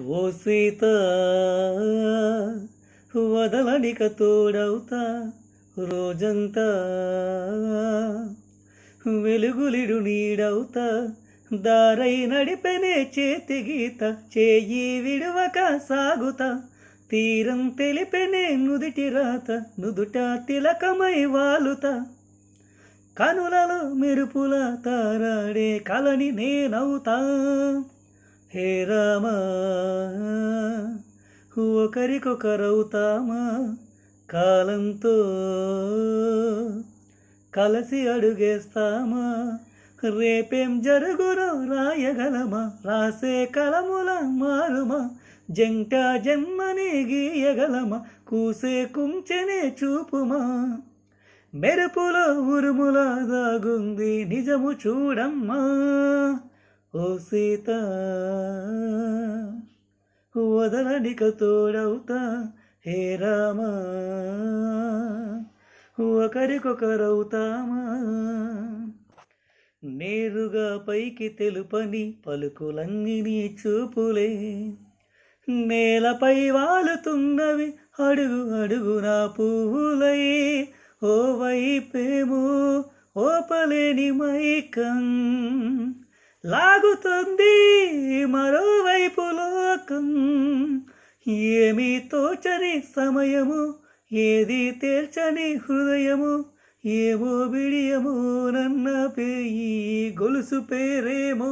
ఓ సీత వదలనిక తోడవుతా రోజంతా వెలుగులిడు నీడవుతా దారై నడిపెనే చేతి గీత చేయి విడువక సాగుతా తీరం తెలిపెనే నుదిటి రాత నుదుట తిలకమై వాలుతా కనులలో మెరుపుల తారాడే కలని నేనవుతా హే రామా ఒకరికొకరవుతామా కాలంతో కలిసి అడుగేస్తామా రేపేం జరుగునో రాయగలమా రాసే కలముల మారుమా జంట జన్మని గీయగలమా కూసే కుంచెనే చూపుమా మెరుపుల ఉరుముల దాగుంది నిజము చూడమ్మా ఓ సీత వదలనిక తోడవుతా హే రామా ఒకరికొకరవుతామా నేరుగా పైకి తెలుపని పలుకులన్నీ నీ చూపులే నేలపై వాలుతున్నవి అడుగు అడుగునా పువ్వులై ఓ వైపేమో ఓపలేని మైకం లాగుతుంది మరోవైపు లోకం ఏమీ తోచని సమయము ఏది తేల్చని హృదయము ఏమో బిడియమో నన్న పేయి గొలుసు పేరేమో